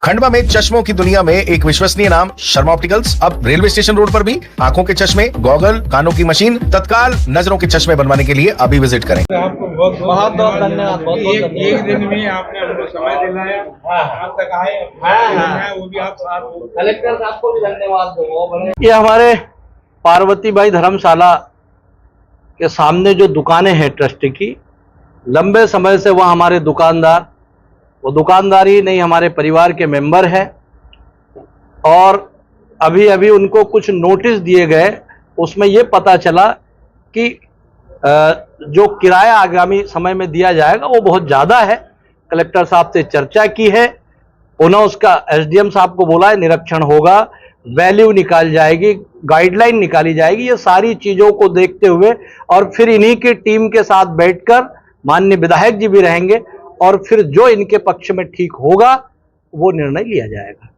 खंडवा में चश्मों की दुनिया में एक विश्वसनीय नाम शर्मा ऑप्टिकल्स अब रेलवे स्टेशन रोड पर भी आंखों के चश्मे, गॉगल, कानों की मशीन, तत्काल नजरों के चश्मे बनवाने के लिए अभी विजिट करें। आपको बहुत बहुत धन्यवाद। एक दिन में आपने हमको समय दिलाया, आप तक आए, वो भी आप कलेक्टर साहब को भी धन्यवाद। ये हमारे पार्वती बाई धर्मशाला के सामने जो दुकानें हैं ट्रस्ट की, लंबे समय से वह हमारे दुकानदार, वो दुकानदार ही नहीं हमारे परिवार के मेंबर हैं, और अभी अभी उनको कुछ नोटिस दिए गए। उसमें ये पता चला कि जो किराया आगामी समय में दिया जाएगा वो बहुत ज़्यादा है। कलेक्टर साहब से चर्चा की है, उन्होंने उसका एसडीएम साहब को बोला है, निरीक्षण होगा, वैल्यू निकाल जाएगी, गाइडलाइन निकाली जाएगी। ये सारी चीज़ों को देखते हुए और फिर इन्हीं की टीम के साथ बैठकर माननीय विधायक जी भी रहेंगे और फिर जो इनके पक्ष में ठीक होगा वो निर्णय लिया जाएगा।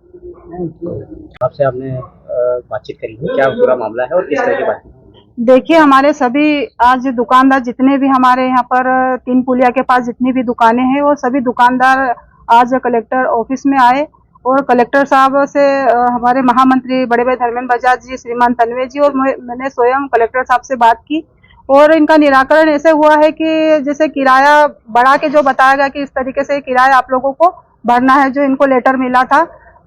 आपसे आपने बातचीत करी है, क्या पूरा मामला है और किस तरह की बातचीत? देखिए, हमारे सभी आज दुकानदार जितने भी हमारे यहाँ पर तीन पुलिया के पास जितनी भी दुकानें हैं, वो सभी दुकानदार आज कलेक्टर ऑफिस में आए और कलेक्टर साहब से हमारे महामंत्री बड़े भाई धर्मेंद्र बजाज जी, श्रीमान तन्वे जी और मैंने स्वयं कलेक्टर साहब से बात की और इनका निराकरण ऐसे हुआ है कि जैसे किराया बढ़ा के जो बताया गया कि इस तरीके से किराया आप लोगों को भरना है, जो इनको लेटर मिला था।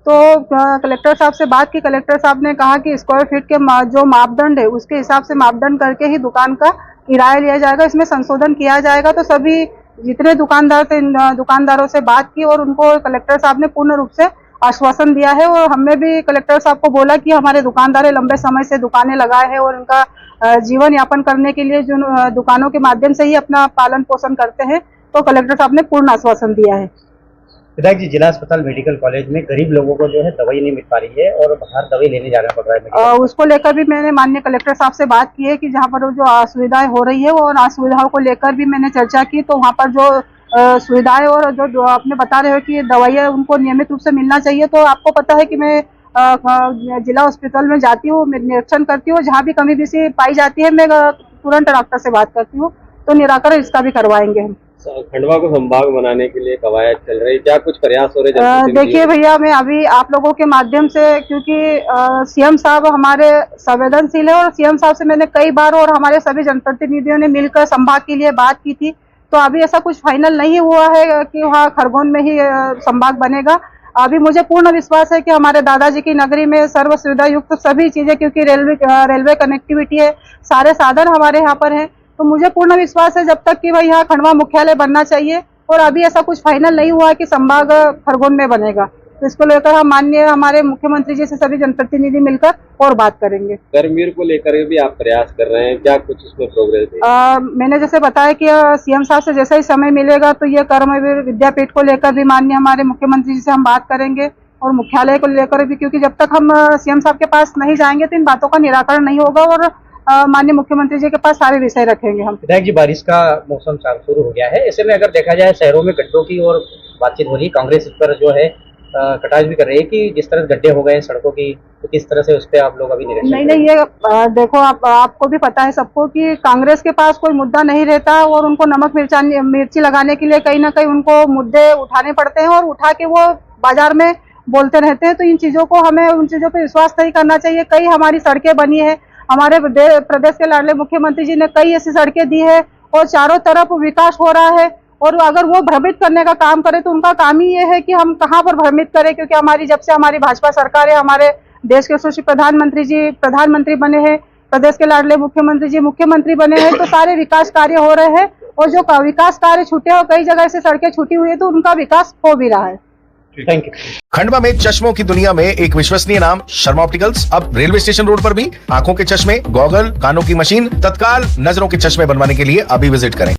तो कलेक्टर साहब से बात की, कलेक्टर साहब ने कहा कि स्क्वायर फीट के जो मापदंड है उसके हिसाब से मापदंड करके ही दुकान का किराया लिया जाएगा, इसमें संशोधन किया जाएगा। तो सभी जितने दुकानदार थे, दुकानदारों से बात की और उनको कलेक्टर साहब ने पूर्ण रूप से आश्वासन दिया है। और हमने भी कलेक्टर साहब को बोला कि हमारे दुकानदार लंबे समय से दुकानें लगाए हैं और उनका जीवन यापन करने के लिए जो दुकानों के माध्यम से ही अपना पालन पोषण करते हैं, तो कलेक्टर साहब ने पूर्ण आश्वासन दिया है। विधायक जी, जिला अस्पताल मेडिकल कॉलेज में गरीब लोगों को जो है दवाई नहीं मिल पा रही है और बाहर दवाई लेने जाना पड़ रहा है, उसको लेकर भी मैंने माननीय कलेक्टर साहब से बात की है कि जहाँ पर जो असुविधाएं हो रही है वो असुविधाओं को लेकर भी मैंने चर्चा की। तो वहाँ पर जो सुविधाएं और जो आपने बता रहे हो कि दवाइयाँ उनको नियमित रूप से मिलना चाहिए, तो आपको पता है कि मैं जिला हॉस्पिटल में जाती हूँ, मैं निरीक्षण करती हूँ, जहाँ भी कमी बेसी पाई जाती है मैं तुरंत डॉक्टर से बात करती हूँ। तो निराकरण इसका भी करवाएंगे हम। खंडवा को संभाग बनाने के लिए कवायद चल रही, क्या कुछ प्रयास हो रहे? देखिए भैया, मैं अभी आप लोगों के माध्यम से, क्योंकि सीएम साहब हमारे संवेदनशील है और सीएम साहब से मैंने कई बार और हमारे सभी जनप्रतिनिधियों ने मिलकर संभाग के लिए बात की थी, तो अभी ऐसा कुछ फाइनल नहीं हुआ है कि वहाँ खरगोन में ही संभाग बनेगा। अभी मुझे पूर्ण विश्वास है कि हमारे दादाजी की नगरी में सर्व सुविधा युक्त सभी चीजें, क्योंकि रेलवे कनेक्टिविटी है, सारे साधन हमारे यहाँ पर हैं, तो मुझे पूर्ण विश्वास है जब तक कि भाई यहाँ खंडवा मुख्यालय बनना चाहिए। और अभी ऐसा कुछ फाइनल नहीं हुआ है कि संभाग खरगोन में बनेगा, तो इसको लेकर हम माननीय हमारे मुख्यमंत्री जी से सभी जनप्रतिनिधि मिलकर और बात करेंगे। कर्मवीर को लेकर भी आप प्रयास कर रहे हैं, क्या कुछ इसमें प्रोग्रेस है? मैंने जैसे बताया कि सीएम साहब से जैसा ही समय मिलेगा तो ये कर्मवीर विद्यापीठ को लेकर भी माननीय हमारे मुख्यमंत्री जी से हम बात करेंगे और मुख्यालय को लेकर भी, क्योंकि जब तक हम सीएम साहब के पास नहीं जाएंगे तो इन बातों का निराकरण नहीं होगा और माननीय मुख्यमंत्री जी के पास सारे विषय रखेंगे हम। विधायक जी, बारिश का मौसम शुरू हो गया है, ऐसे में अगर देखा जाए शहरों में गड्ढों की और बातचीत हो रही, कांग्रेस इस पर जो है कटाक्ष भी कर रही है कि जिस तरह गड्ढे हो गए सड़कों की, तो किस तरह से उस पर आप लोग अभी नहीं, ये देखो, आपको भी पता है सबको कि कांग्रेस के पास कोई मुद्दा नहीं रहता और उनको नमक मिर्ची लगाने के लिए कहीं ना कहीं उनको मुद्दे उठाने पड़ते हैं और उठा के वो बाजार में बोलते रहते हैं। तो इन चीजों को हमें उन चीजों पर विश्वास नहीं करना चाहिए। कई हमारी सड़कें बनी है, हमारे प्रदेश के लाडले मुख्यमंत्री जी ने कई ऐसी सड़कें दी है और चारों तरफ विकास हो रहा है। और अगर वो भ्रमित करने का काम करे तो उनका काम ही ये है कि हम कहाँ पर भ्रमित करें, क्योंकि हमारी जब से हमारी भाजपा सरकार है, हमारे देश के यशस्वी प्रधानमंत्री जी प्रधानमंत्री बने हैं, प्रदेश के लाडले मुख्यमंत्री जी मुख्यमंत्री बने हैं, तो सारे विकास कार्य हो रहे हैं और जो विकास कार्य छूटे हो, कई जगह से सड़कें छूटी हुई है, तो उनका विकास हो भी रहा है। Thank you. खंडवा में चश्मों की दुनिया में एक विश्वसनीय नाम शर्मा ऑप्टिकल्स अब रेलवे स्टेशन रोड पर भी आंखों के चश्मे, गॉगल, कानों की मशीन, तत्काल नजरों के चश्मे बनवाने के लिए अभी विजिट करें।